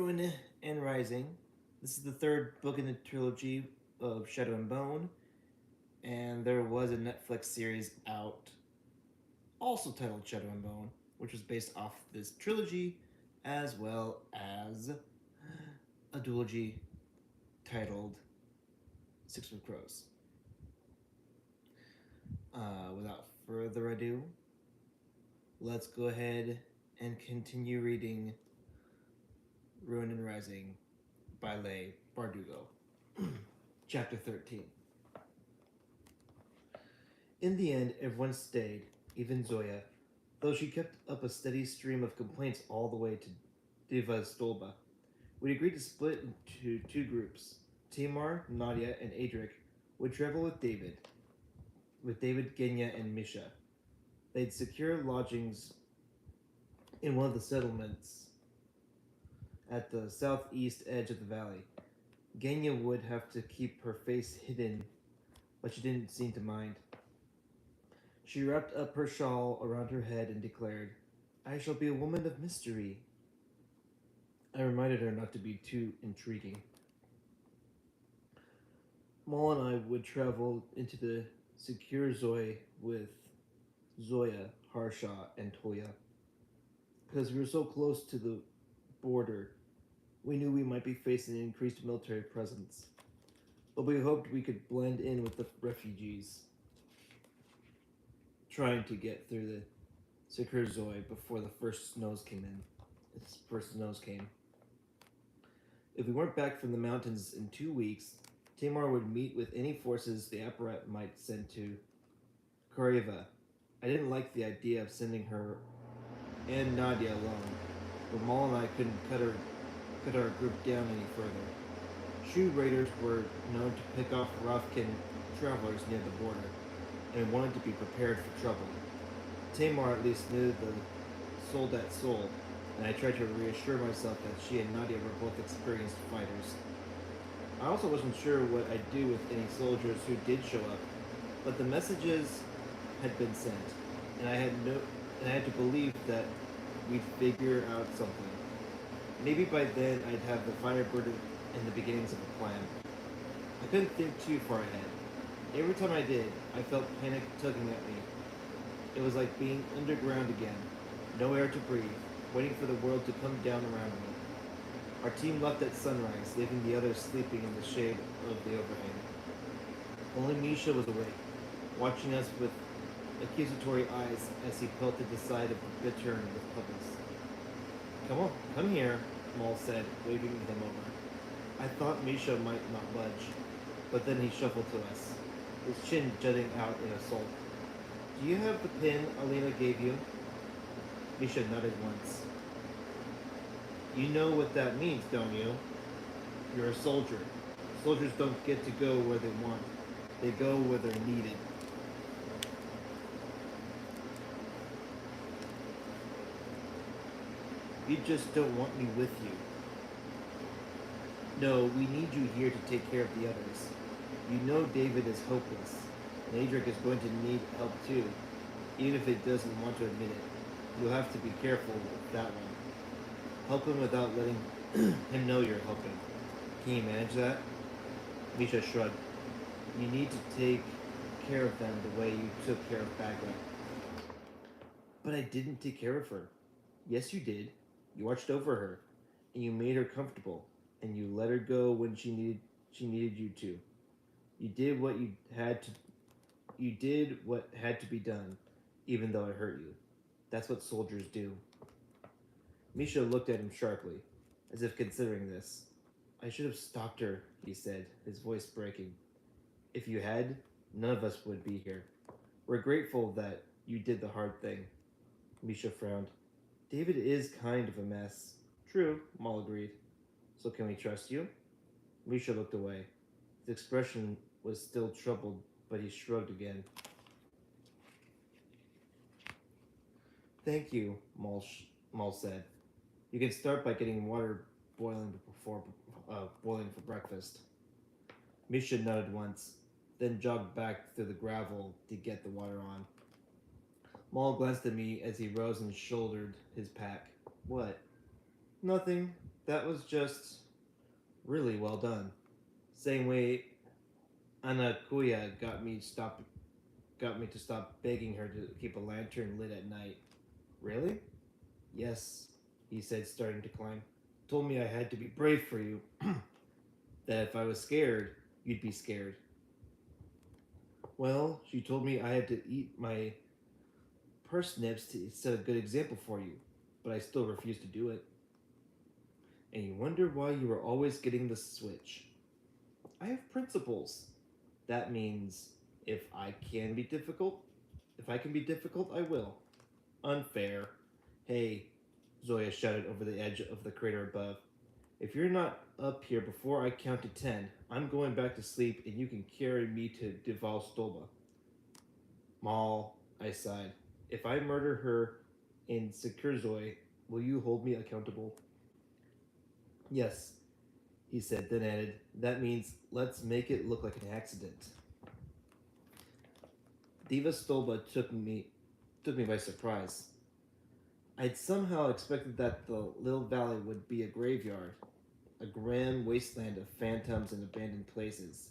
Ruin and Rising. This is the third book in the trilogy of Shadow and Bone, and there was a Netflix series out, also titled Shadow and Bone, which was based off this trilogy, as well as a duology titled Six of Crows. Without further ado, let's go ahead and continue reading Ruin and Rising by Leigh Bardugo. Chapter 13. In the end, everyone stayed, even Zoya, though she kept up a steady stream of complaints all the way to Diva Stolba. We'd agreed to split into two groups. Tamar, Nadia, and Adric would travel with David, Genya, and Misha. They'd secure lodgings in one of the settlements at the southeast edge of the valley. Genya would have to keep her face hidden, but she didn't seem to mind. She wrapped up her shawl around her head and declared, "I shall be a woman of mystery." I reminded her not to be too intriguing. Maul and I would travel into the secure Zoe with Zoya, Harsha, and Toya. Because we were so close to the border, we knew we might be facing an increased military presence. But we hoped we could blend in with the refugees, trying to get through the secure Zoe before the first snows came in. First snows came. If we weren't back from the mountains in 2 weeks, Tamar would meet with any forces the Apparat might send to Koreva. I didn't like the idea of sending her and Nadia alone, but Maul and I couldn't cut our group down any further. Shoe raiders were known to pick off Ravkin travelers near the border, and wanted to be prepared for trouble. Tamar at least knew the Soldat soul, and I tried to reassure myself that she and Nadia were both experienced fighters. I also wasn't sure what I'd do with any soldiers who did show up, but the messages had been sent, and I had to believe that we'd figure out something. Maybe by then I'd have the Firebird and the beginnings of a plan. I couldn't think too far ahead. Every time I did, I felt panic tugging at me. It was like being underground again, no air to breathe, waiting for the world to come down around me. Our team left at sunrise, leaving the others sleeping in the shade of the overhang. Only Misha was awake, watching us with accusatory eyes as he pelted the side of the bittern with pebbles. "Come on, come here," Maul said, waving him over. I thought Misha might not budge, but then he shuffled to us, his chin jutting out in a sulk. "Do you have the pin Alina gave you?" Misha nodded once. "You know what that means, don't you? You're a soldier. Soldiers don't get to go where they want. They go where they're needed." "You just don't want me with you." "No, we need you here to take care of the others. You know David is hopeless. Nadric is going to need help too, even if he doesn't want to admit it. You'll have to be careful with that one. Help him without letting him know you're helping. Can you manage that?" Misha shrugged. "You need to take care of them the way you took care of Bagra." "But I didn't take care of her." "Yes, you did. You watched over her, and you made her comfortable, and you let her go when she needed you to. You did what you had to. You did what had to be done, even though it hurt you. That's what soldiers do." Misha looked at him sharply, as if considering this. "I should have stopped her," he said, his voice breaking. "If you had, none of us would be here. We're grateful that you did the hard thing." Misha frowned. "David is kind of a mess." "True," Maul agreed. "So can we trust you?" Misha looked away. His expression was still troubled, but he shrugged again. "Thank you," Maul said. "You can start by getting water boiling for breakfast." Misha nodded once, then jogged back through the gravel to get the water on. Maul glanced at me as he rose and shouldered his pack. "What?" "Nothing. That was just really well done. Same way Anakuya got me to stop begging her to keep a lantern lit at night. Really? Yes, he said, starting to climb. Told me I had to be brave for you. That if I was scared, you'd be scared. Well, she told me I had to eat my parsnips to set a good example for you, but I still refused to do it. And you wonder why you were always getting the switch. I have principles. That means if I can be difficult, if I can be difficult, I will. Unfair. Hey, Zoya shouted over the edge of the crater above. If you're not up here before I count to 10, I'm going back to sleep and you can carry me to Deval Stolba. Maul, I sighed. If I murder her in Sekurzoi, will you hold me accountable? Yes, he said, then added, that means let's make it look like an accident. Diva Stolba took me by surprise. I'd somehow expected that the little valley would be a graveyard, a grim wasteland of phantoms and abandoned places.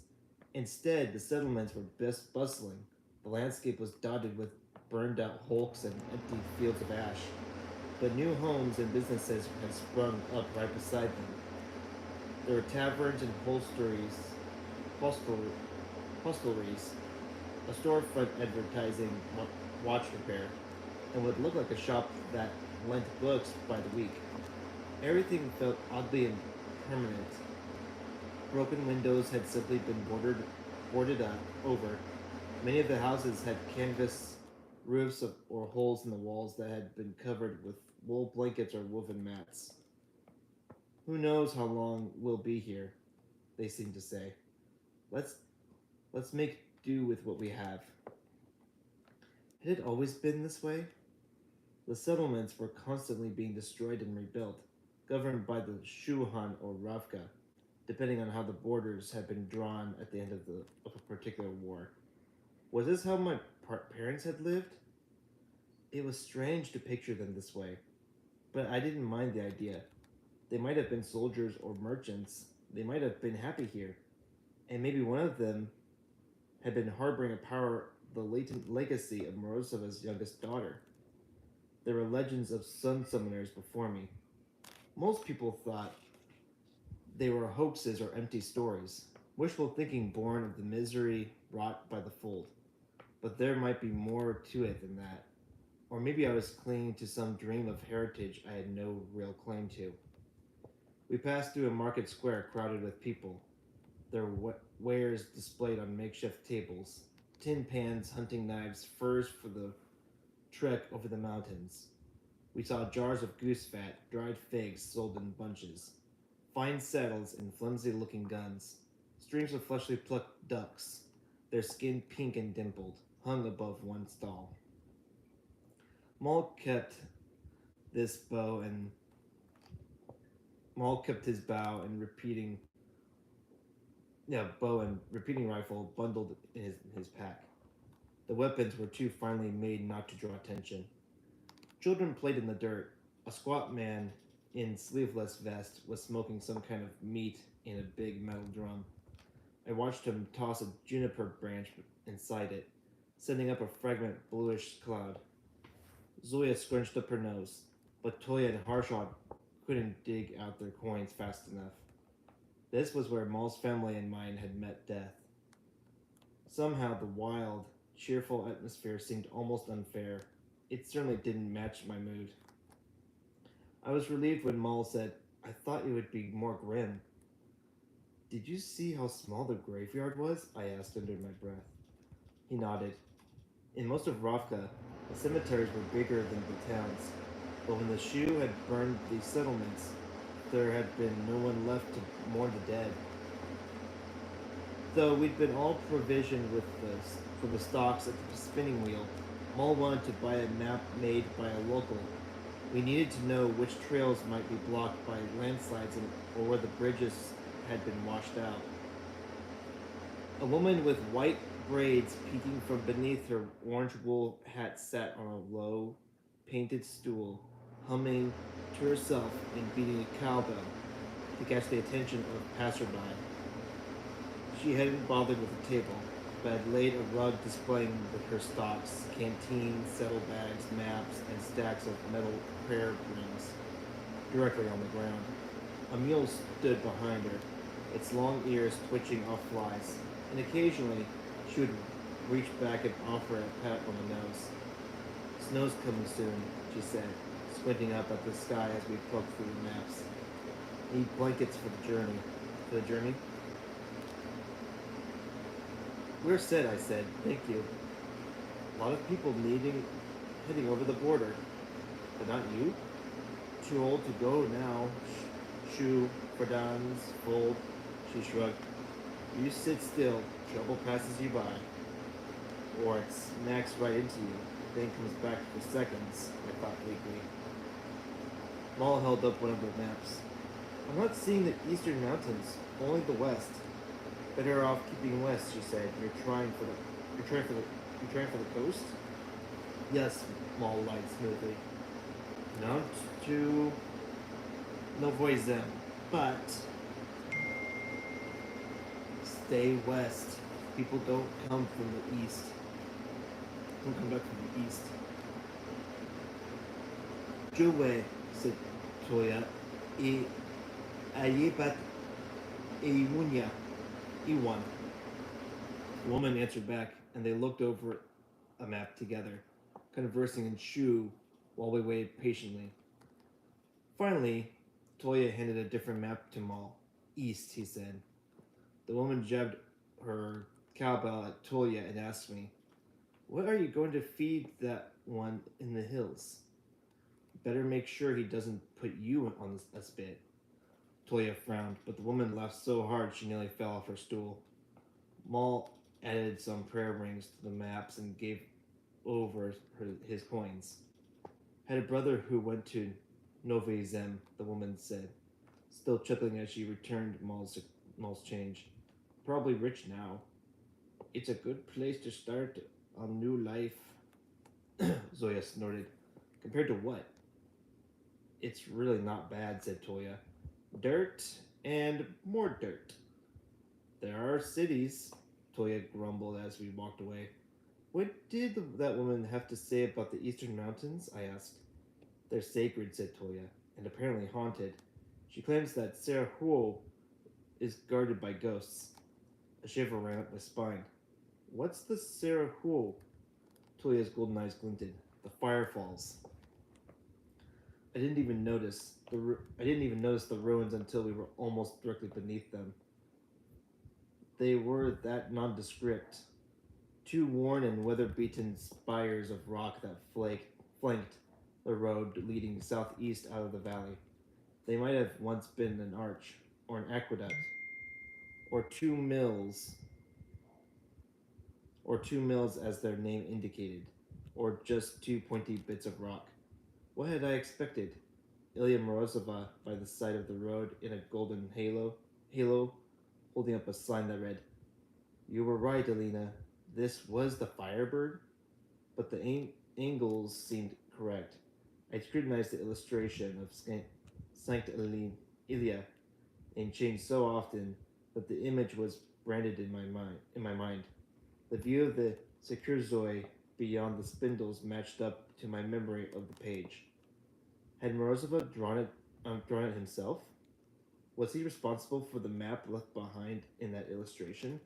Instead, the settlements were best bustling. The landscape was dotted with burned out hulks and empty fields of ash. But new homes and businesses had sprung up right beside them. There were taverns and hostelries, a storefront advertising watch repair, and what looked like a shop that lent books by the week. Everything felt oddly impermanent. Broken windows had simply been boarded up over. Many of the houses had canvas roofs or holes in the walls that had been covered with wool blankets or woven mats. Who knows how long we'll be here, they seemed to say. Let's let's make do with what we have. Had it always been this way? The settlements were constantly being destroyed and rebuilt, governed by the Shuhan or Ravka, depending on how the borders had been drawn at the end of a particular war. Was this how my parents had lived? It was strange to picture them this way, but I didn't mind the idea. They might have been soldiers or merchants. They might have been happy here, and maybe one of them had been harboring a power, the latent legacy of Morozova's youngest daughter. There were legends of sun summoners before me. Most people thought they were hoaxes or empty stories, wishful thinking born of the misery wrought by the fold. But there might be more to it than that. Or maybe I was clinging to some dream of heritage I had no real claim to. We passed through a market square crowded with people, their wares displayed on makeshift tables, tin pans, hunting knives, furs for the trek over the mountains. We saw jars of goose fat, dried figs sold in bunches, fine saddles and flimsy-looking guns, streams of fleshly plucked ducks, their skin pink and dimpled, hung above one stall. Maul kept this bow and Maul kept his bow and repeating rifle bundled in his pack. The weapons were too finely made not to draw attention. Children played in the dirt. A squat man in sleeveless vest was smoking some kind of meat in a big metal drum. I watched him toss a juniper branch inside it, sending up a fragrant bluish cloud. Zoya scrunched up her nose, but Toya and Harshad couldn't dig out their coins fast enough. This was where Maul's family and mine had met death. Somehow the wild, cheerful atmosphere seemed almost unfair. It certainly didn't match my mood. I was relieved when Maul said, I thought it would be more grim. Did you see how small the graveyard was? I asked under my breath. He nodded. In most of Ravka, the cemeteries were bigger than the towns, but when the Shu had burned the settlements, there had been no one left to mourn the dead. Though we'd been all provisioned with for the stocks at the spinning wheel, Maul wanted to buy a map made by a local. We needed to know which trails might be blocked by landslides or where the bridges had been washed out. A woman with white braids peeking from beneath her orange wool hat sat on a low, painted stool, humming to herself and beating a cowbell. to catch the attention of a passerby. She hadn't bothered with the table, but had laid a rug displaying with her stocks, canteens, saddlebags, maps, and stacks of metal prayer rings directly on the ground. A mule stood behind her, its long ears twitching off flies, and occasionally she would reach back and offer a pat on the nose. Snow's coming soon, she said, squinting up at the sky as we poked through the maps. Need blankets for the journey. For the journey? We're set, I said. Thank you. A lot of people heading over the border. But not you? Too old to go now. Shoe, Ferdans, fold. She shrugged. You sit still. Trouble passes you by. Or it smacks right into you, then comes back for seconds, I thought weakly. Maul held up one of the maps. I'm not seeing the eastern mountains, only the west. Better off keeping west, she said. You're trying for the coast? Yes, Maul lied smoothly. Not to Novoizem, but stay west. People don't come from the east. Don't come back from the east. Joe, said Toya, e ayebat Iwunya, Iwan. The woman answered back, and they looked over a map together, conversing in Shu while we waited patiently. Finally, Toya handed a different map to Maul. East, he said. The woman jabbed her cowbell at Toya and asked me, what are you going to feed that one in the hills? Better make sure he doesn't put you on a spit. Toya frowned, but the woman laughed so hard she nearly fell off her stool. Maul added some prayer rings to the maps and gave over his coins. Had a brother who went to Nove Zem, the woman said, still chuckling as she returned Maul's change. Probably rich now. It's a good place to start a new life. Zoya snorted. Compared to what? It's really not bad, said Toya. Dirt and more dirt. There are cities, Toya grumbled as we walked away. What did that woman have to say about the eastern mountains? I asked. They're sacred, said Toya, and apparently haunted. She claims that Sarah Huo is guarded by ghosts. A shiver ran up my spine. What's the Sarah Huo? Toya's golden eyes glinted. The firefalls. I didn't even notice the ruins until we were almost directly beneath them. They were that nondescript. Two worn and weather-beaten spires of rock that flanked the road leading southeast out of the valley. They might have once been an arch, or an aqueduct, or two mills as their name indicated, or just two pointy bits of rock. What had I expected? Ilya Morozova by the side of the road in a golden halo, holding up a sign that read, You were right, Alina. This was the Firebird? But the angles seemed correct. I scrutinized the illustration of Saint Ilya and changed so often that the image was branded in my mind. The view of the Sekurzoi beyond the spindles matched up to my memory of the page. Had Morozova drawn it himself? Was he responsible for the map left behind in that illustration?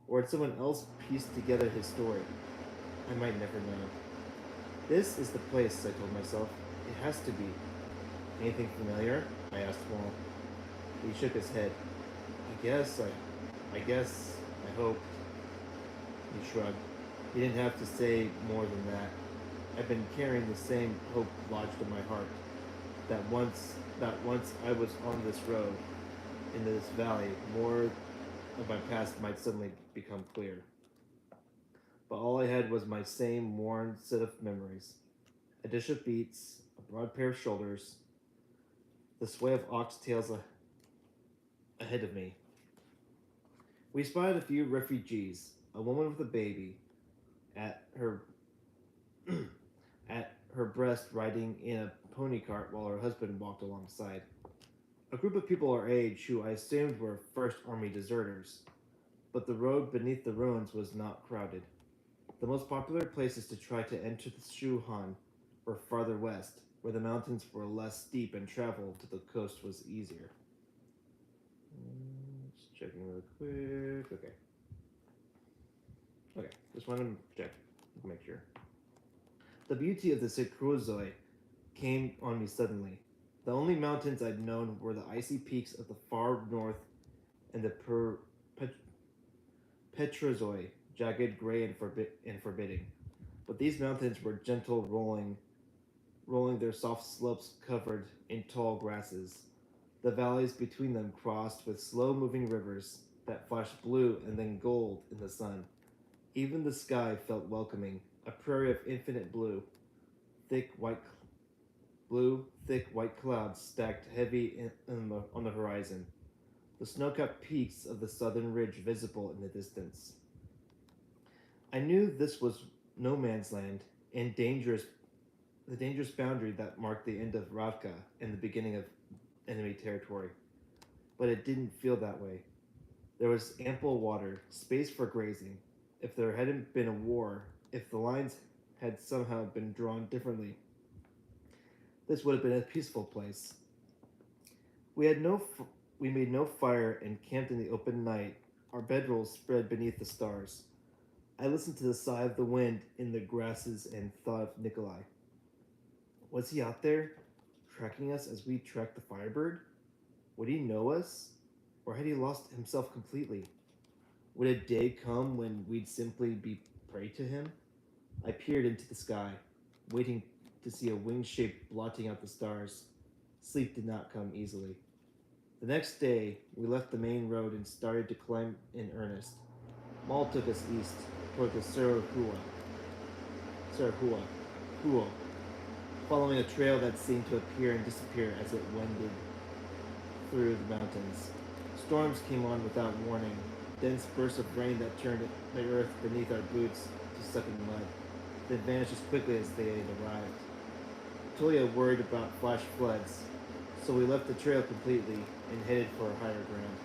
Or had someone else pieced together his story? I might never know. This is the place, I told myself. It has to be. Anything familiar? I asked Maul. He shook his head. I hope. He shrugged. He didn't have to say more than that. I've been carrying the same hope lodged in my heart. That once I was on this road, in this valley, more of my past might suddenly become clear. But all I had was my same worn set of memories. A dish of beets, a broad pair of shoulders, the sway of ox tails ahead of me. We spotted a few refugees, a woman with a baby, at her at her breast riding in a pony cart while her husband walked alongside. A group of people our age who I assumed were First Army deserters, but the road beneath the ruins was not crowded. The most popular places to try to enter the Shuhan were farther west, where the mountains were less steep and travel to the coast was easier. Just checking real quick. Okay. Okay. Just wanted to check. Make sure. The beauty of the Sekruzoi came on me suddenly. The only mountains I'd known were the icy peaks of the far north and the Petrozoi, jagged, gray, and forbidding. But these mountains were gentle, rolling their soft slopes covered in tall grasses. The valleys between them crossed with slow-moving rivers that flashed blue and then gold in the sun. Even the sky felt welcoming, a prairie of infinite thick white thick white clouds stacked heavy on the horizon, the snow-capped peaks of the southern ridge visible in the distance. I knew this was no man's land and the dangerous boundary that marked the end of Ravka and the beginning of enemy territory. But it didn't feel that way. There was ample water, space for grazing. If there hadn't been a war, if the lines had somehow been drawn differently, this would have been a peaceful place. We had no, we made no fire and camped in the open night. Our bedrolls spread beneath the stars. I listened to the sigh of the wind in the grasses and thought of Nikolai. Was he out there, tracking us as we tracked the Firebird? Would he know us? Or had he lost himself completely? Would a day come when we'd simply be prey to him? I peered into the sky, waiting to see a winged shape blotting out the stars. Sleep did not come easily. The next day, we left the main road and started to climb in earnest. Maul took us east, toward the Sarahua, Huo, following a trail that seemed to appear and disappear as it wended through the mountains. Storms came on without warning, dense bursts of rain that turned the earth beneath our boots to suck in mud, then vanished as quickly as they had arrived. Tolia worried about flash floods, so we left the trail completely and headed for a higher ground.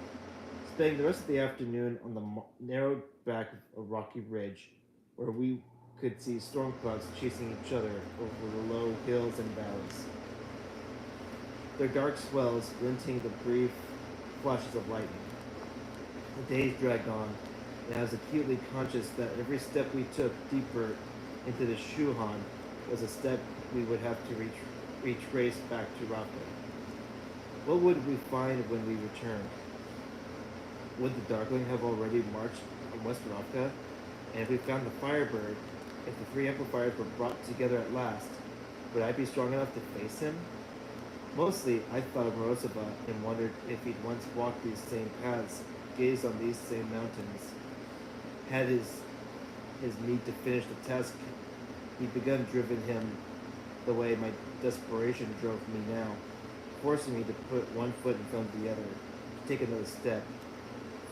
Spending the rest of the afternoon on the narrow back of a rocky ridge, where we could see storm clouds chasing each other over the low hills and valleys. Their dark swells glinting the brief flashes of lightning. The days dragged on, and I was acutely conscious that every step we took deeper into the Shuhan was a step we would have to retrace back to Raqqa. What would we find when we returned? Would the Darkling have already marched from West Raqqa? And if we found the Firebird, if the three amplifiers were brought together at last, would I be strong enough to face him? Mostly, I thought of Morozova and wondered if he'd once walked these same paths, gazed on these same mountains, had his need to finish the task he'd begun driven him the way my desperation drove me now, forcing me to put one foot in front of the other, to take another step,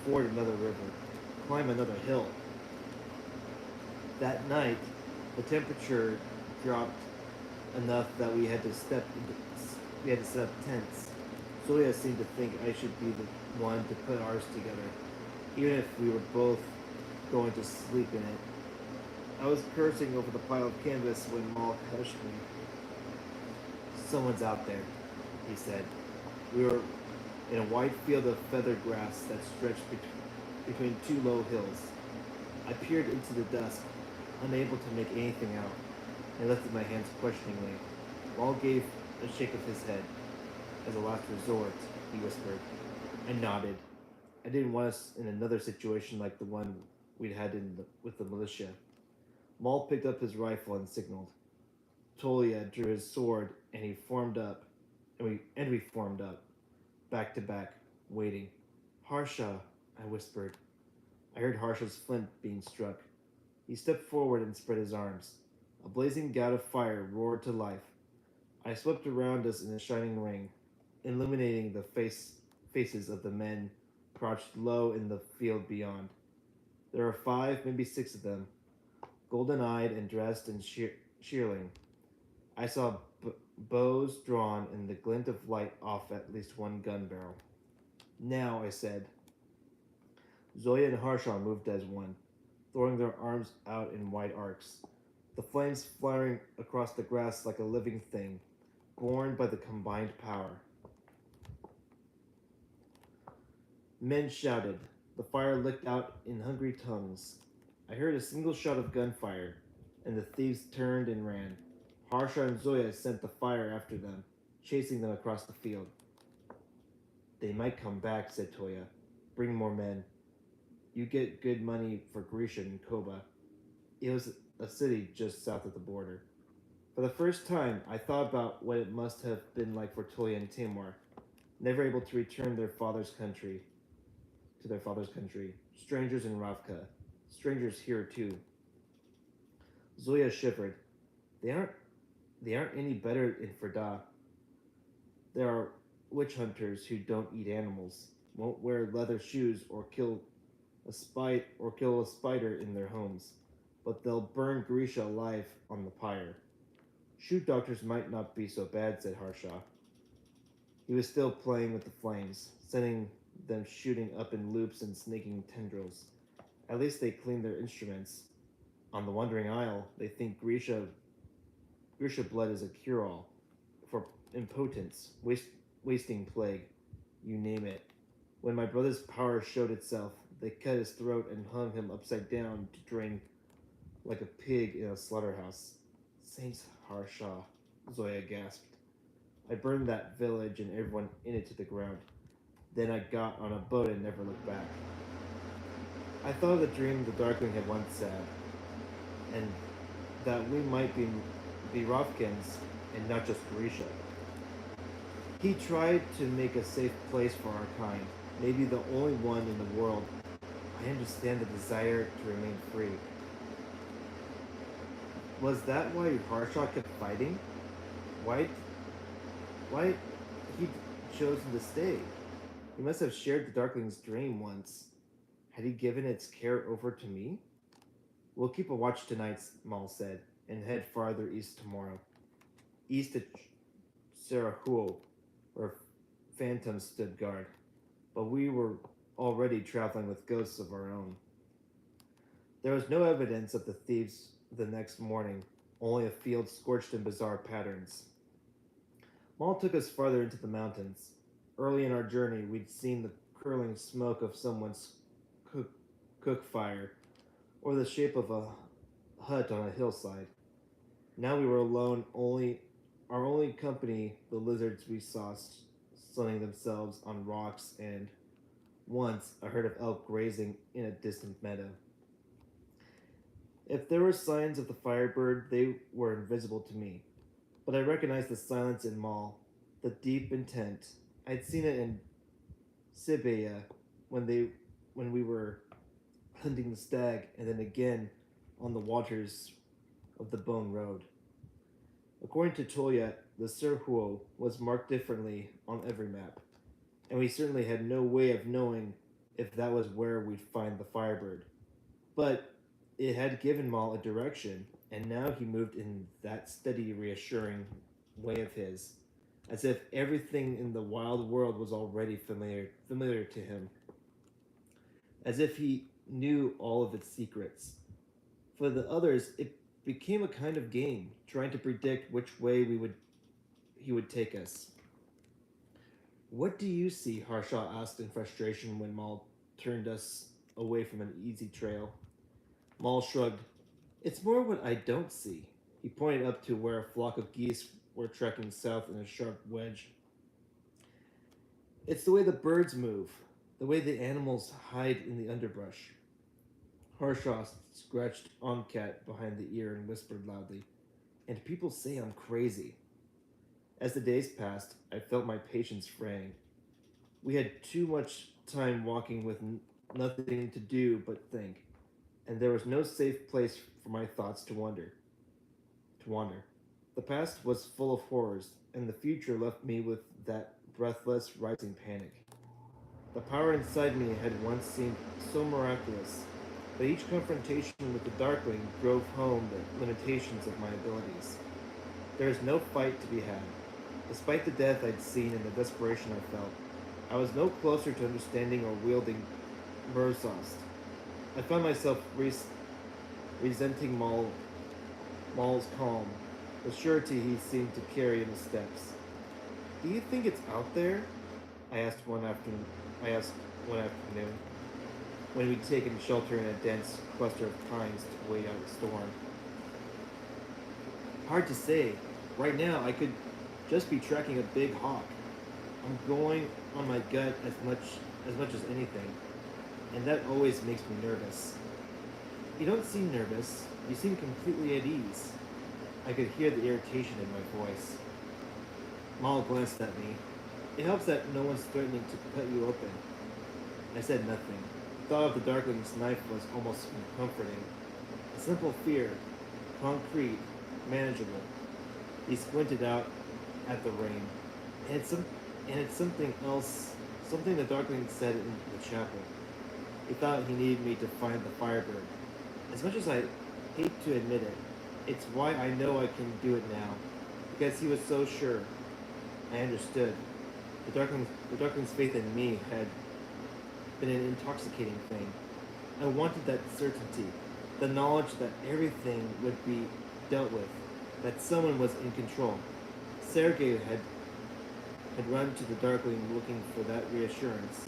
ford another river, climb another hill. That night, the temperature dropped enough that we had to set up tents. Soya seemed to think I should be the one to put ours together, even if we were both going to sleep in it. I was cursing over the pile of canvas when Maul hushed me. Someone's out there, he said. We were in a wide field of feather grass that stretched between two low hills. I peered into the dusk, unable to make anything out, and lifted my hands questioningly. Maul gave a shake of his head. As a last resort, he whispered. I nodded. I didn't want us in another situation like the one we'd had with the militia. Maul picked up his rifle and signaled. Tolia drew his sword, and we formed up, back to back, waiting. Harsha, I whispered. I heard Harsha's flint being struck. He stepped forward and spread his arms. A blazing gout of fire roared to life. I swept around us in a shining ring, illuminating the faces of the men crouched low in the field beyond. There were 5, maybe 6 of them, golden-eyed and dressed in shearling. I saw bows drawn and the glint of light off at least one gun barrel. Now, I said. Zoya and Harshaw moved as one, throwing their arms out in wide arcs, the flames flaring across the grass like a living thing, born by the combined power. Men shouted. The fire licked out in hungry tongues. I heard a single shot of gunfire, and the thieves turned and ran. Harsha and Zoya sent the fire after them, chasing them across the field. They might come back, said Toya. Bring more men. You get good money for Grisha and Koba. It was a city just south of the border. For the first time, I thought about what it must have been like for Toya and Tamar, never able to return to their father's country. Strangers in Ravka. Strangers here too. Zoya shivered. They aren't any better in Ferda. There are witch hunters who don't eat animals, won't wear leather shoes or kill a spider in their homes, but they'll burn Grisha alive on the pyre. Shoot doctors might not be so bad, said Harshaw. He was still playing with the flames, sending them shooting up in loops and snaking tendrils. At least they clean their instruments. On the Wandering Isle, they think Grisha blood is a cure-all for impotence, wasting plague, you name it. When my brother's power showed itself, they cut his throat and hung him upside down to drain like a pig in a slaughterhouse. Saints Harshaw, Zoya gasped. I burned that village and everyone in it to the ground. Then I got on a boat and never looked back. I thought of the dream the Darkling had once had, and that we might be Rovkins and not just Grisha. He tried to make a safe place for our kind, maybe the only one in the world. I understand the desire to remain free. Was that why Harshaw kept fighting? Why he'd chosen to stay? He must have shared the Darkling's dream once. Had he given its care over to me? We'll keep a watch tonight, Maul said, and head farther east tomorrow. East to Sarahuo, where phantoms stood guard. But we were already traveling with ghosts of our own. There was no evidence of the thieves the next morning, only a field scorched in bizarre patterns. Maul took us farther into the mountains. Early in our journey, we'd seen the curling smoke of someone's cook fire, or the shape of a hut on a hillside. Now we were alone, our only company the lizards we saw sunning themselves on rocks, and once a herd of elk grazing in a distant meadow. If there were signs of the firebird, they were invisible to me, but I recognized the silence in Maul, the deep intent. I'd seen it in Siberia when we were hunting the stag, and then again on the waters of the Bone Road. According to Toya, the Sirhuo was marked differently on every map, and we certainly had no way of knowing if that was where we'd find the Firebird. But it had given Maul a direction, and now he moved in that steady, reassuring way of his, as if everything in the wild world was already familiar to him, as if he knew all of its secrets. For the others, it became a kind of game, trying to predict which way he would take us. What do you see? Harshaw asked in frustration when Maul turned us away from an easy trail. Maul shrugged. It's more what I don't see. He pointed up to where a flock of geese were trekking south in a sharp wedge. It's the way the birds move, the way the animals hide in the underbrush. Harshaw scratched Oncat behind the ear and whispered loudly, and people say I'm crazy. As the days passed, I felt my patience fraying. We had too much time walking with nothing to do but think, and there was no safe place for my thoughts to wander. The past was full of horrors, and the future left me with that breathless, rising panic. The power inside me had once seemed so miraculous, but each confrontation with the Darkling drove home the limitations of my abilities. There is no fight to be had. Despite the death I'd seen and the desperation I felt, I was no closer to understanding or wielding Murzost. I found myself resenting Maul's calm, the surety he seemed to carry in his steps. Do you think it's out there? I asked one afternoon. I asked one afternoon when we'd taken shelter in a dense cluster of pines to wait out a storm. Hard to say. Right now, I could just be tracking a big hawk. I'm going on my gut as much as anything, and that always makes me nervous. You don't seem nervous. You seem completely at ease. I could hear the irritation in my voice. Maul glanced at me. It helps that no one's threatening to cut you open. I said nothing. The thought of the Darkling's knife was almost comforting. A simple fear, concrete, manageable. He squinted out at the rain. And it's something else, something the Darkling said in the chapel. He thought he needed me to find the Firebird. As much as I hate to admit it, it's why I know I can do it now. Because he was so sure. I understood. The Darkling's faith in me had been an intoxicating thing. I wanted that certainty, the knowledge that everything would be dealt with, that someone was in control. Sergei had run to the Darkling looking for that reassurance.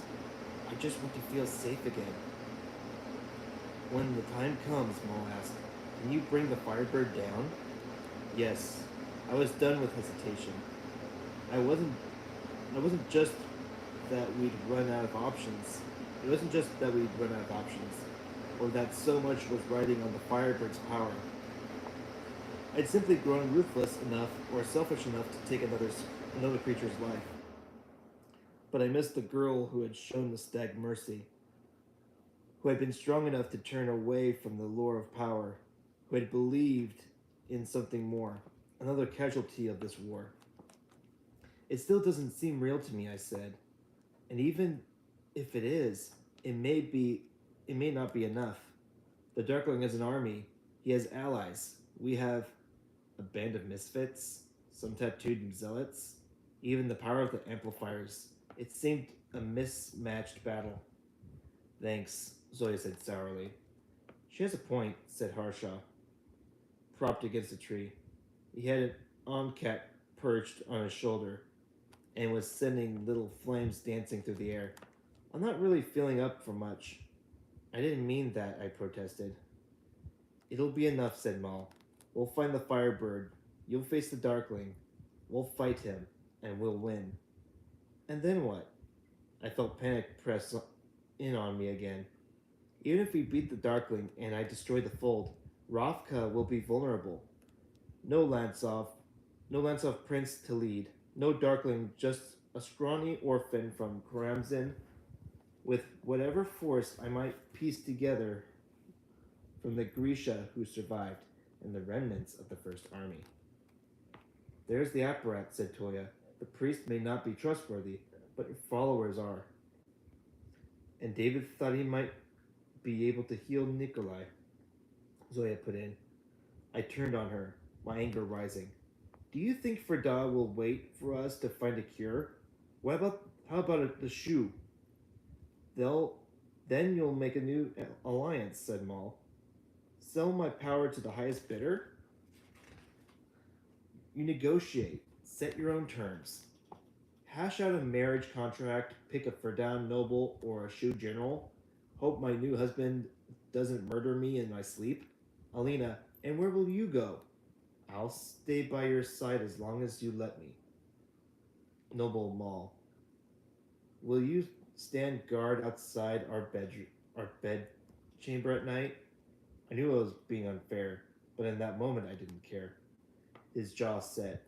I just want to feel safe again. When the time comes, Maul asked, can you bring the Firebird down? Yes. I was done with hesitation. I wasn't just that we'd run out of options. It wasn't just that we'd run out of options, or that so much was riding on the Firebird's power. I'd simply grown ruthless enough or selfish enough to take another creature's life. But I missed the girl who had shown the stag mercy, who had been strong enough to turn away from the lure of power, who had believed in something more, another casualty of this war. It still doesn't seem real to me, I said. And even if it is, it may not be enough. The Darkling has an army. He has allies. We have a band of misfits, some tattooed zealots, even the power of the amplifiers. It seemed a mismatched battle. Thanks, Zoya said sourly. She has a point, said Harshaw, propped against a tree. He had an omcat perched on his shoulder and was sending little flames dancing through the air. I'm not really feeling up for much. I didn't mean that, I protested. It'll be enough, said Maul. We'll find the Firebird. You'll face the Darkling. We'll fight him, and we'll win. And then what? I felt panic press in on me again. Even if we beat the Darkling and I destroy the Fold, Ravka will be vulnerable. No Lansov Prince to lead. No Darkling, just a scrawny orphan from Karamzin with whatever force I might piece together from the Grisha who survived and the remnants of the First Army. There's the apparat, said Toya. The priest may not be trustworthy, but your followers are. And David thought he might be able to heal Nikolai, Zoya put in. I turned on her, my anger rising. Do you think Frida will wait for us to find a cure? How about the shoe? Then you'll make a new alliance, said Maul. Sell my power to the highest bidder? You negotiate. Set your own terms. Hash out a marriage contract, pick a Ferdan noble or a Shu general. Hope my new husband doesn't murder me in my sleep. Alina, and where will you go? I'll stay by your side as long as you let me. Noble Maul. Will you stand guard outside our bed chamber at night? I knew I was being unfair, but in that moment I didn't care. His jaw set.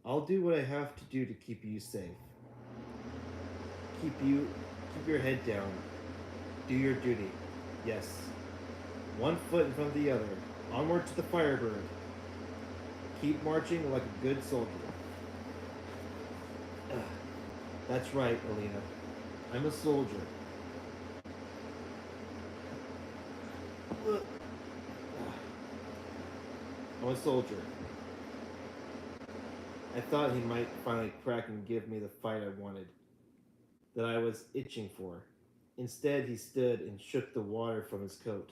I'll do what I have to do to keep you safe. Keep your head down. Do your duty. Yes. One foot in front of the other. Onward to the Firebird. Keep marching like a good soldier. That's right, Alina. I'm a soldier. I'm a soldier. I thought he might finally crack and give me the fight I wanted, that I was itching for. Instead, he stood and shook the water from his coat.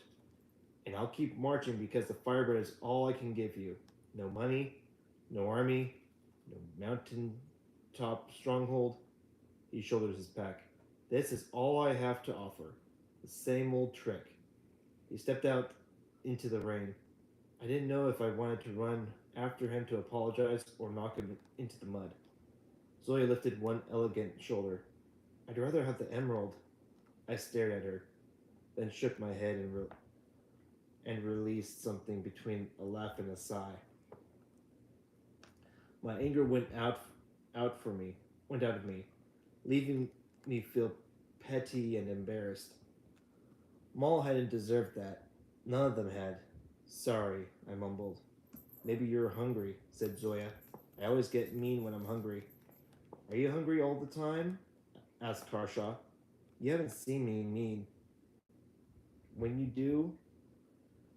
And I'll keep marching because the Firebird is all I can give you. No money, no army, no mountain top stronghold. He shoulders his pack. This is all I have to offer. The same old trick. He stepped out into the rain. I didn't know if I wanted to run after him to apologize or knock him into the mud. Zoe lifted one elegant shoulder. I'd rather have the emerald. I stared at her, then shook my head and released something between a laugh and a sigh. My anger out for me, went out of me, leaving me feel petty and embarrassed. Maul hadn't deserved that. None of them had. Sorry, I mumbled. Maybe you're hungry, said Zoya. I always get mean when I'm hungry. Are you hungry all the time? Asked Harshaw. You haven't seen me mean. When you do,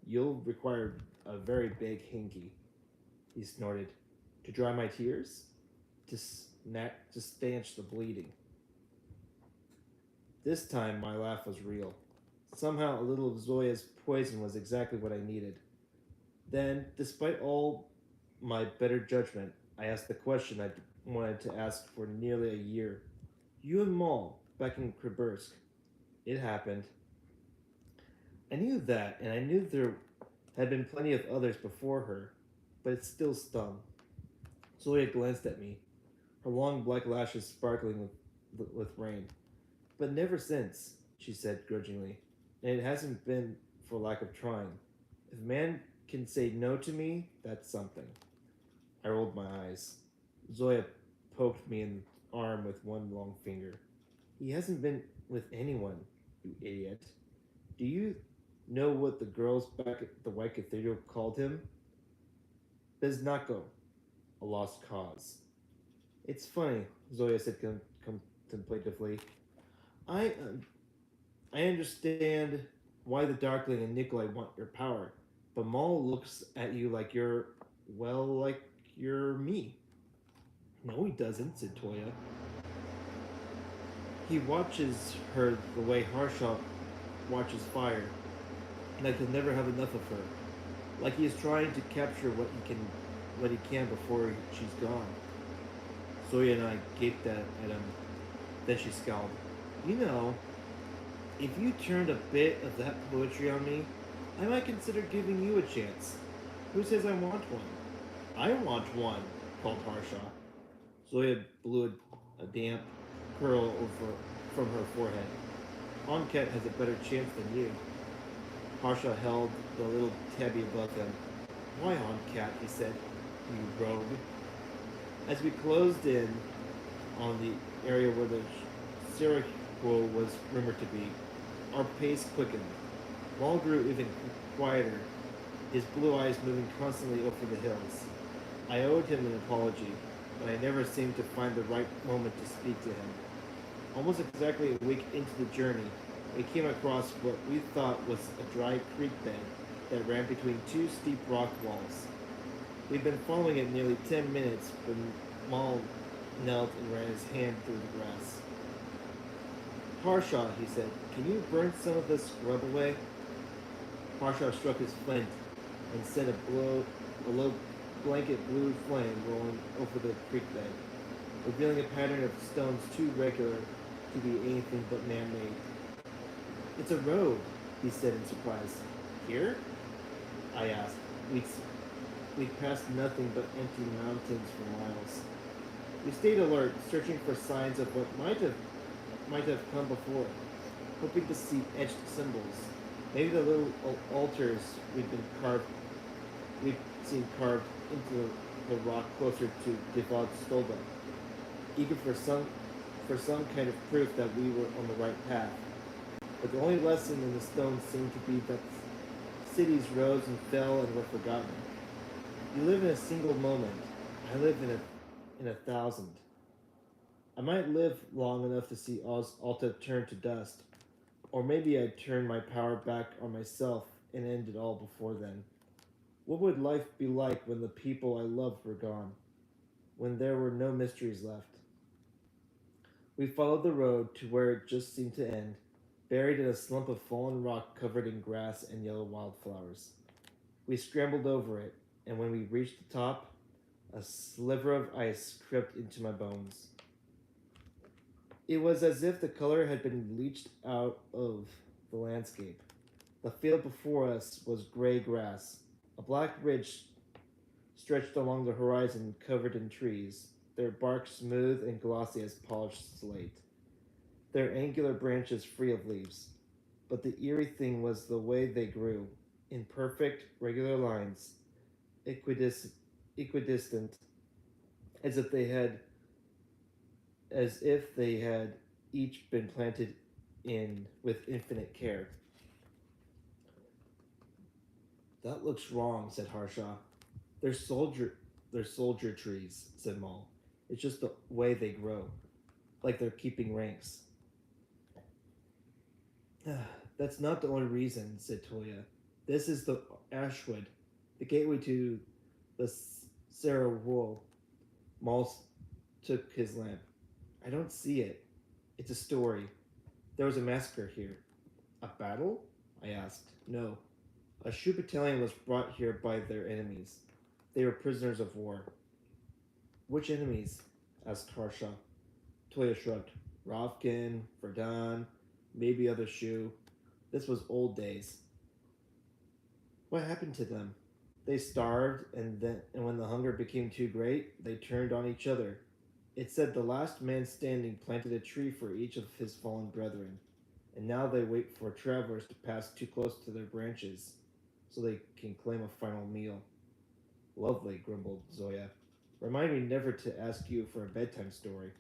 you'll require a very big hinky, he snorted. To dry my tears? To stanch the bleeding. This time my laugh was real. Somehow a little of Zoya's poison was exactly what I needed. Then, despite all my better judgment, I asked the question I wanted to ask for nearly a year. You and Maul, back in Kribursk. It happened. I knew that, and I knew there had been plenty of others before her, but it still stung. Zoya glanced at me, her long black lashes sparkling with rain. But never since, she said grudgingly, and it hasn't been for lack of trying. If a man can say no to me, that's something. I rolled my eyes. Zoya poked me in the arm with one long finger. He hasn't been with anyone, you idiot. Do you know what the girls back at the White Cathedral called him? Biznako, a lost cause. It's funny, Zoya said contemplatively. I, uh, I understand why the Darkling and Nikolai want your power, but Maul looks at you like you're, well, like you're me. No, he doesn't, said Toya. He watches her the way Harshaw watches fire, like he'll never have enough of her. Like he is trying to capture what he can before she's gone. Zoya and I gaped at him. Then she scowled. You know, if you turned a bit of that poetry on me, I might consider giving you a chance. Who says I want one? I want one, called Harshaw. Zoya blew a damp curl over from her forehead. Oncat has a better chance than you. Harshaw held the little tabby above him. Why Oncat? He said. You rogue. As we closed in on the area where the Sirachul was rumored to be, our pace quickened. Maul grew even quieter, his blue eyes moving constantly over the hills. I owed him an apology, but I never seemed to find the right moment to speak to him. Almost exactly a week into the journey, we came across what we thought was a dry creek bed that ran between two steep rock walls. We'd been following it nearly 10 minutes when Maul knelt and ran his hand through the grass. Harshaw, he said, can you burn some of this scrub away? Harshaw struck his flint and sent a low blanket blue flame rolling over the creek bed, revealing a pattern of stones too regular to be anything but man-made. It's a road, he said in surprise. Here? I asked. We'd passed nothing but empty mountains for miles. We stayed alert, searching for signs of what might have come before, hoping to see etched symbols. Maybe the little altars we'd seen carved into the rock closer to Devad Stolba, eager for some kind of proof that we were on the right path. But the only lesson in the stones seemed to be that cities rose and fell and were forgotten. You live in a single moment. I live in a thousand. I might live long enough to see Alta turn to dust, or maybe I'd turn my power back on myself and end it all before then. What would life be like when the people I loved were gone? when there were no mysteries left. We followed the road to where it just seemed to end, buried in a slump of fallen rock covered in grass and yellow wildflowers. We scrambled over it, and when we reached the top, a sliver of ice crept into my bones. It was as if the color had been bleached out of the landscape. The field before us was gray grass. A black ridge stretched along the horizon covered in trees, their bark smooth and glossy as polished slate, their angular branches free of leaves. But the eerie thing was the way they grew, in perfect, regular lines, equidistant, as if they had as if they had each been planted in with infinite care. That looks wrong, said Harshaw. They're soldier trees, said Maul. It's just the way they grow, like they're keeping ranks. That's not the only reason, said Toya. This is the Ashwood, the gateway to the Sarah Wool. Maul took his lamp. I don't see it. It's a story. There was a massacre here. A battle? I asked. No. A Shu battalion was brought here by their enemies. They were prisoners of war. Which enemies? Asked Harshaw. Toya shrugged. Rovkin, Verdun, maybe other Shu. This was old days. What happened to them? They starved, and when the hunger became too great, they turned on each other. It said the last man standing planted a tree for each of his fallen brethren, and now they wait for travelers to pass too close to their branches, so they can claim a final meal. Lovely, grumbled Zoya. Remind me never to ask you for a bedtime story.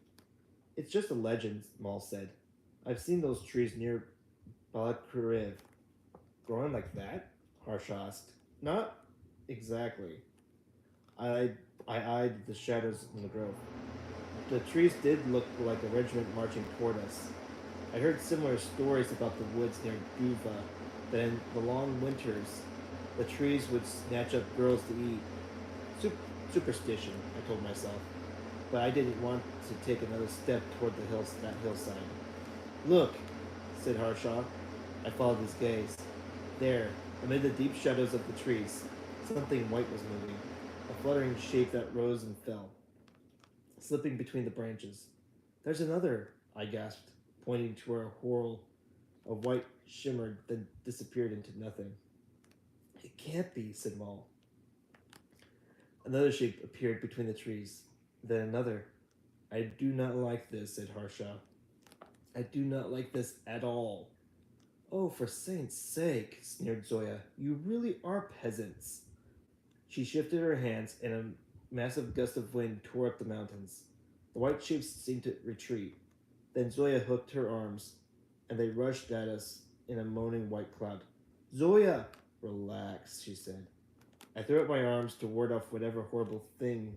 It's just a legend, Maul said. I've seen those trees near Balakuriv. Growing like that? Harsha asked. Not exactly. I, I eyed the shadows in the grove. The trees did look like a regiment marching toward us. I heard similar stories about the woods near Guva, that in the long winters, the trees would snatch up girls to eat. Superstition, I told myself, but I didn't want to take another step toward that hillside. Look, said Harshaw. I followed his gaze. There, amid the deep shadows of the trees, something white was moving, a fluttering shape that rose and fell, slipping between the branches. There's another, I gasped, pointing to where a whirl of white shimmered, then disappeared into nothing. It can't be, said Maul. Another shape appeared between the trees. Then another. I do not like this, said Harshaw. I do not like this at all. Oh, for saint's sake, sneered Zoya. You really are peasants. She shifted her hands, and a massive gust of wind tore up the mountains. The white shapes seemed to retreat. Then Zoya hooked her arms, and they rushed at us in a moaning white cloud. Zoya! Relax, she said. I threw up my arms to ward off whatever horrible thing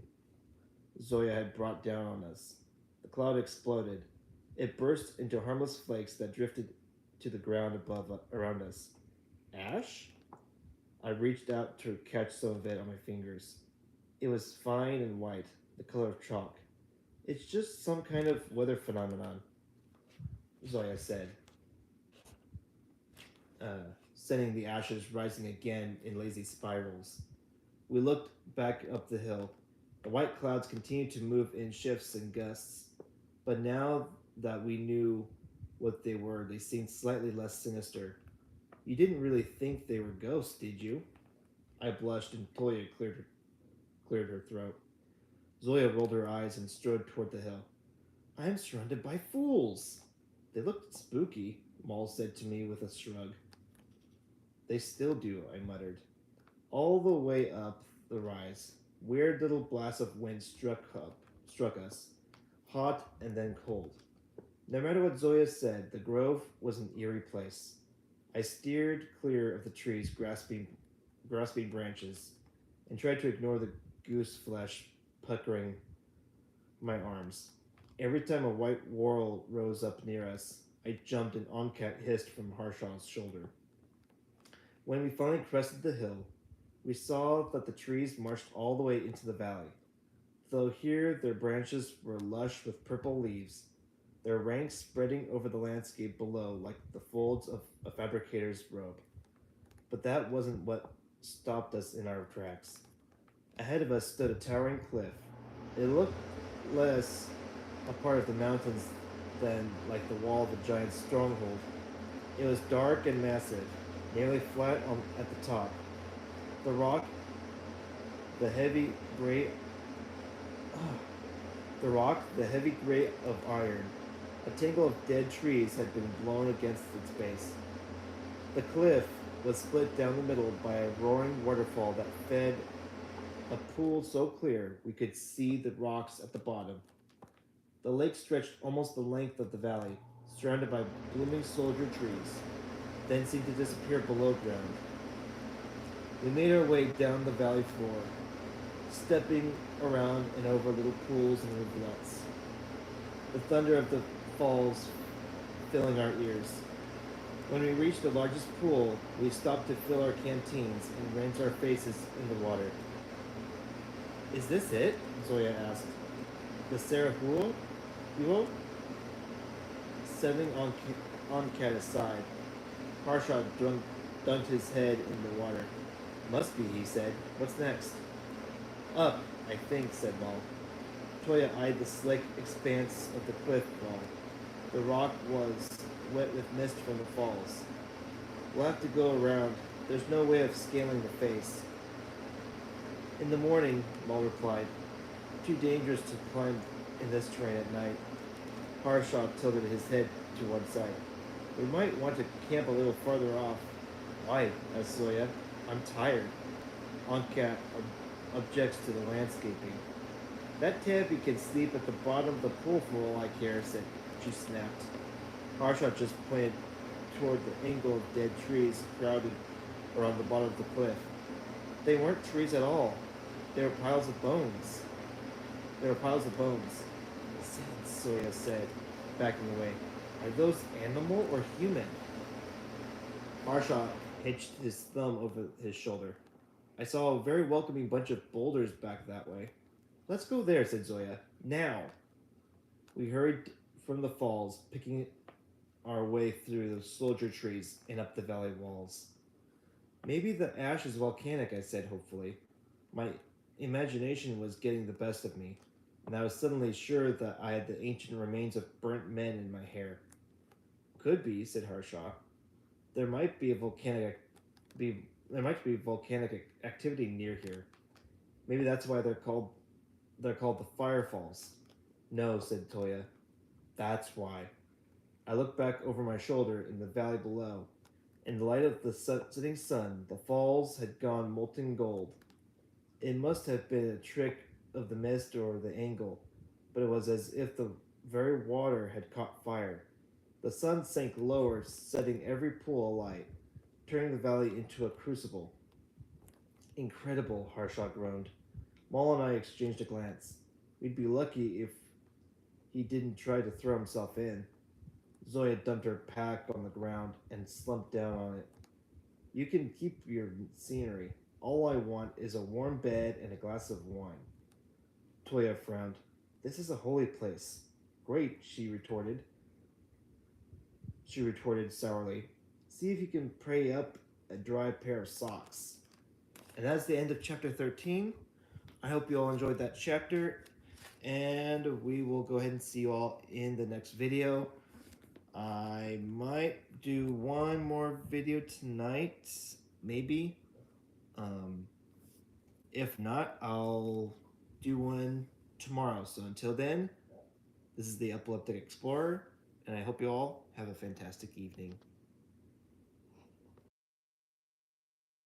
Zoya had brought down on us. The cloud exploded. It burst into harmless flakes that drifted to the ground around us. Ash? I reached out to catch some of it on my fingers. It was fine and white, the color of chalk. It's just some kind of weather phenomenon, Zoya said, sending the ashes rising again in lazy spirals. We looked back up the hill. The white clouds continued to move in shifts and gusts, but now that we knew what they were, they seemed slightly less sinister. You didn't really think they were ghosts, did you? I blushed, and Toya cleared her throat. Zoya rolled her eyes and strode toward the hill. I am surrounded by fools. They looked spooky, Maul said to me with a shrug. They still do, I muttered. All the way up the rise, weird little blasts of wind struck us, hot and then cold. No matter what Zoya said, the grove was an eerie place. I steered clear of the trees' grasping branches, and tried to ignore the goose flesh puckering my arms. Every time a white whorl rose up near us, I jumped and Oncat hissed from Harshaw's shoulder. When we finally crested the hill, we saw that the trees marched all the way into the valley. though here their branches were lush with purple leaves, their ranks spreading over the landscape below like the folds of a fabricator's robe. But that wasn't what stopped us in our tracks. Ahead of us stood a towering cliff. It looked less a part of the mountains than like the wall of a giant stronghold. It was dark and massive, nearly flat at the top. The rock, the heavy gray, the rock, the heavy grate of iron. A tangle of dead trees had been blown against its base. The cliff was split down the middle by a roaring waterfall that fed a pool so clear we could see the rocks at the bottom. The lake stretched almost the length of the valley, surrounded by blooming soldier trees, then seemed to disappear below ground. We made our way down the valley floor, stepping around and over little pools and rivulets. The thunder of the falls filling our ears. When we reached the largest pool, we stopped to fill our canteens and rinse our faces in the water. Is this it? Zoya asked. The Sarahuo? Setting on Cat aside, Harshaw dunked his head in the water. Must be, he said. What's next? Up, I think, said Maul. Toya eyed the slick expanse of the cliff wall. The rock was wet with mist from the falls. We'll have to go around. There's no way of scaling the face. In the morning, Maul replied. Too dangerous to climb in this terrain at night. Harshaw tilted his head to one side. We might want to camp a little farther off. Why? Asked Zoya. I'm tired. Ankat objects to the landscaping. That tabby can sleep at the bottom of the pool for all I care, said she snapped. Harshaw just pointed toward the angle of dead trees crowded around the bottom of the cliff. They weren't trees at all. They were piles of bones. Since, Soya said, backing away. Are those animal or human? Harshaw hitched his thumb over his shoulder. I saw a very welcoming bunch of boulders back that way. Let's go there, said Zoya. Now! We hurried from the falls, picking our way through the soldier trees and up the valley walls. Maybe the ash is volcanic, I said hopefully. My imagination was getting the best of me, and I was suddenly sure that I had the ancient remains of burnt men in my hair. Could be, said Harshaw. There might be volcanic activity near here. Maybe that's why they're called the Firefalls. No, said Toya. That's why. I looked back over my shoulder in the valley below. In the light of the setting sun, the falls had gone molten gold. It must have been a trick of the mist or the angle, but it was as if the very water had caught fire. The sun sank lower, setting every pool alight, turning the valley into a crucible. Incredible, Harshaw groaned. Maul and I exchanged a glance. We'd be lucky if he didn't try to throw himself in. Zoya dumped her pack on the ground and slumped down on it. You can keep your scenery. All I want is a warm bed and a glass of wine. Toya frowned. This is a holy place. Great, she retorted. She retorted sourly. See if you can pray up a dry pair of socks. And that's the end of chapter 13. I hope you all enjoyed that chapter. And we will go ahead and see you all in the next video. I might do one more video tonight, maybe. If not, I'll do one tomorrow. So until then, this is the Epileptic Explorer, and I hope you all have a fantastic evening.